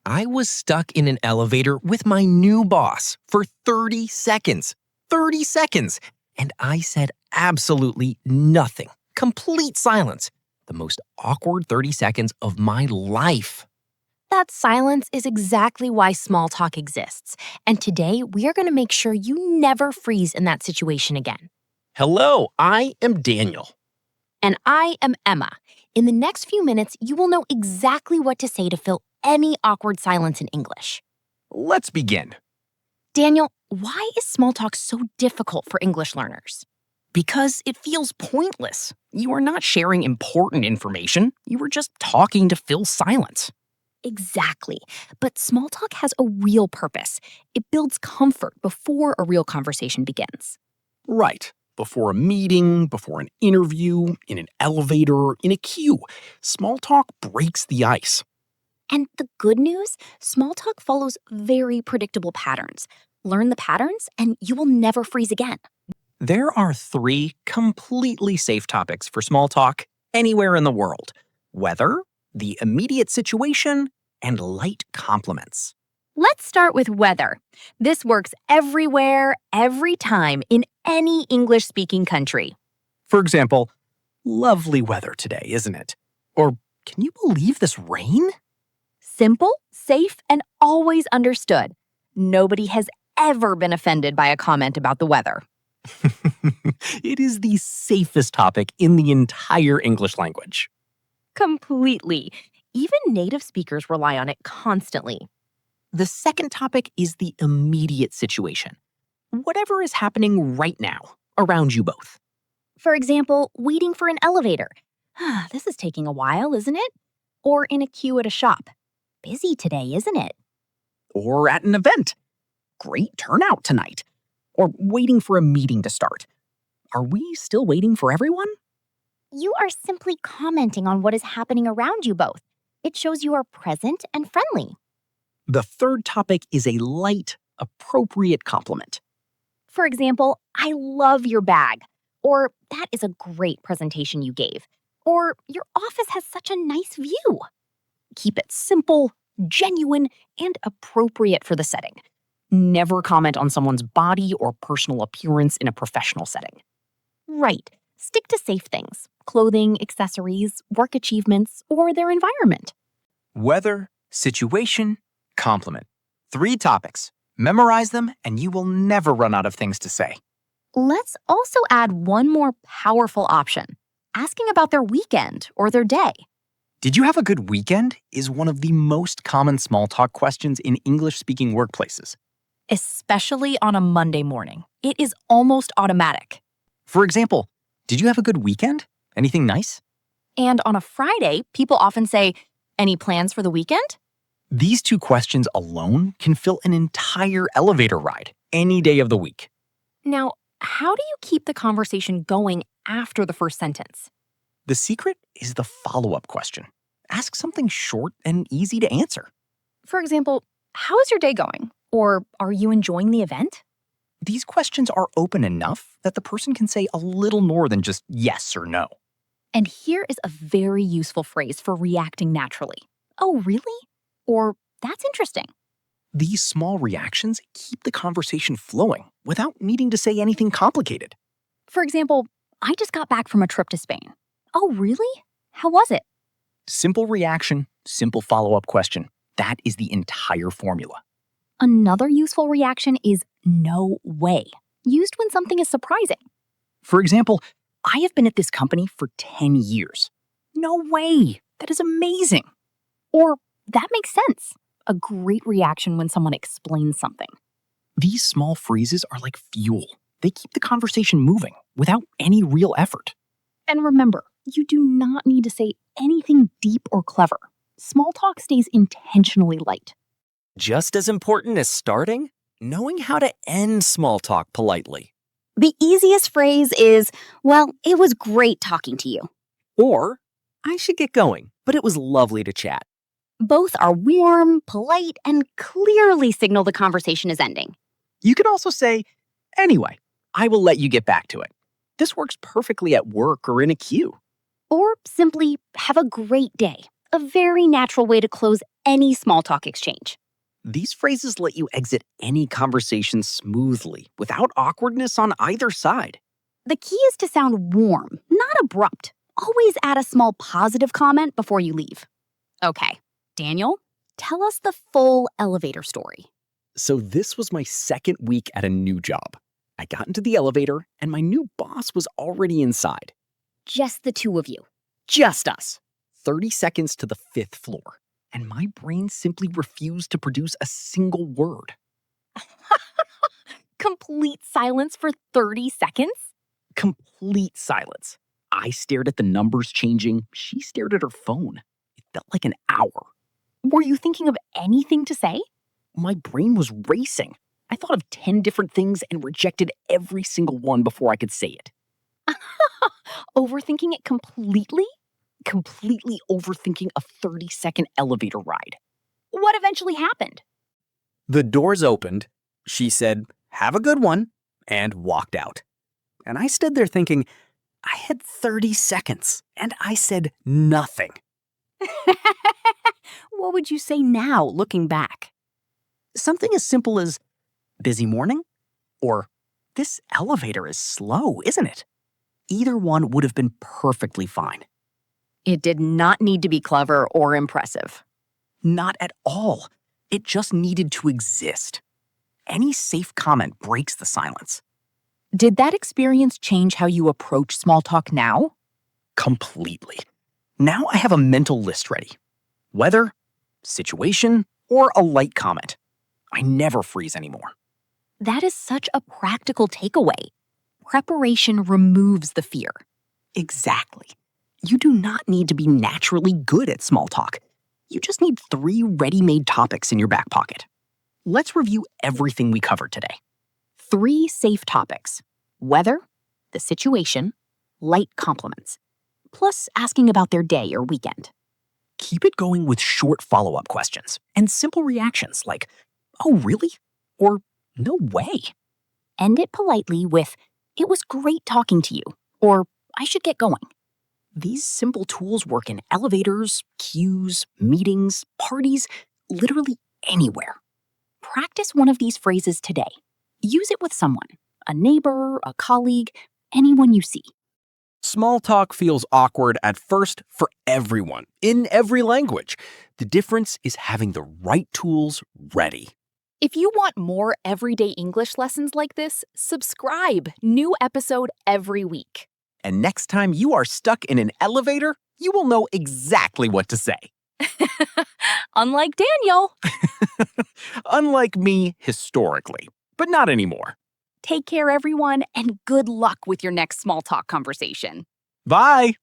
I was stuck in an elevator with my new boss for 30 seconds. 30 seconds! And I said absolutely nothing. Complete silence. The most awkward 30 seconds of my life. That silence is exactly why small talk exists. And today, we are going to make sure you never freeze in that situation again. Hello, I am Daniel. And I am Emma. In the next few minutes, you will know exactly what to say to fill any awkward silence in English. Let's begin. Daniel, why is small talk so difficult for English learners? Because it feels pointless. You are not sharing important information. You are just talking to fill silence. Exactly. But small talk has a real purpose. It builds comfort before a real conversation begins. Right. Before a meeting, before an interview, in an elevator, in a queue, small talk breaks the ice. And the good news, small talk follows very predictable patterns. Learn the patterns and you will never freeze again. There are 3 completely safe topics for small talk anywhere in the world: weather, the immediate situation, and light compliments. Let's start with weather. This works everywhere, every time, in any English-speaking country. For example, lovely weather today, isn't it? Or, can you believe this rain? Simple, safe, and always understood. Nobody has ever been offended by a comment about the weather. It is the safest topic in the entire English language. Completely. Even native speakers rely on it constantly. The second topic is the immediate situation. Whatever is happening right now, around you both. For example, waiting for an elevator. This is taking a while, isn't it? Or in a queue at a shop. Busy today, isn't it? Or at an event. Great turnout tonight. Or waiting for a meeting to start. Are we still waiting for everyone? You are simply commenting on what is happening around you both. It shows you are present and friendly. The third topic is a light, appropriate compliment. For example, I love your bag. Or that is a great presentation you gave. Or your office has such a nice view. Keep it simple, genuine, and appropriate for the setting. Never comment on someone's body or personal appearance in a professional setting. Right. Stick to safe things: clothing, accessories, work achievements, or their environment. Weather, situation, compliment. 3 topics. Memorize them and you will never run out of things to say. Let's also add one more powerful option: asking about their weekend or their day. Did you have a good weekend? Is one of the most common small talk questions in English-speaking workplaces. Especially on a Monday morning. It is almost automatic. For example, did you have a good weekend? Anything nice? And on a Friday, people often say, "Any plans for the weekend?" These 2 questions alone can fill an entire elevator ride any day of the week. Now, how do you keep the conversation going after the first sentence? The secret is the follow-up question. Ask something short and easy to answer. For example, how is your day going? Or are you enjoying the event? These questions are open enough that the person can say a little more than just yes or no. And here is a very useful phrase for reacting naturally. Oh, really? Or that's interesting. These small reactions keep the conversation flowing without needing to say anything complicated. For example, I just got back from a trip to Spain. Oh, really? How was it? Simple reaction, simple follow-up question. That is the entire formula. Another useful reaction is no way, used when something is surprising. For example, I have been at this company for 10 years. No way. That is amazing. Or that makes sense. A great reaction when someone explains something. These small phrases are like fuel. They keep the conversation moving without any real effort. And remember, you do not need to say anything deep or clever. Small talk stays intentionally light. Just as important as starting, knowing how to end small talk politely. The easiest phrase is, "Well, it was great talking to you." Or, I should get going, but it was lovely to chat. Both are warm, polite, and clearly signal the conversation is ending. You could also say, anyway, I will let you get back to it. This works perfectly at work or in a queue. Or simply, have a great day. A very natural way to close any small talk exchange. These phrases let you exit any conversation smoothly without awkwardness on either side. The key is to sound warm, not abrupt. Always add a small positive comment before you leave. Okay, Daniel, tell us the full elevator story. So this was my second week at a new job. I got into the elevator and my new boss was already inside. Just the two of you. Just us. 30 seconds to the 5th floor. And my brain simply refused to produce a single word. Complete silence for 30 seconds? Complete silence. I stared at the numbers changing. She stared at her phone. It felt like an hour. Were you thinking of anything to say? My brain was racing. I thought of 10 different things and rejected every single one before I could say it. Overthinking it completely? Completely overthinking a 30-second elevator ride. What eventually happened? The doors opened. She said, "Have a good one," and walked out. And I stood there thinking, I had 30 seconds, and I said nothing. What would you say now, looking back? Something as simple as, "Busy morning?" Or, "This elevator is slow, isn't it?" Either one would have been perfectly fine. It did not need to be clever or impressive. Not at all. It just needed to exist. Any safe comment breaks the silence. Did that experience change how you approach small talk now? Completely. Now I have a mental list ready. Weather, situation, or a light comment. I never freeze anymore. That is such a practical takeaway. Preparation removes the fear. Exactly. You do not need to be naturally good at small talk. You just need 3 ready-made topics in your back pocket. Let's review everything we covered today. 3 safe topics: weather, the situation, light compliments, plus asking about their day or weekend. Keep it going with short follow-up questions and simple reactions like, "Oh, really?" or "No way." End it politely with, "It was great talking to you," or "I should get going." These simple tools work in elevators, queues, meetings, parties, literally anywhere. Practice one of these phrases today. Use it with someone, a neighbor, a colleague, anyone you see. Small talk feels awkward at first for everyone, in every language. The difference is having the right tools ready. If you want more everyday English lessons like this, subscribe. New episode every week. And next time you are stuck in an elevator, you will know exactly what to say. Unlike Daniel. Unlike me historically, but not anymore. Take care, everyone, and good luck with your next small talk conversation. Bye!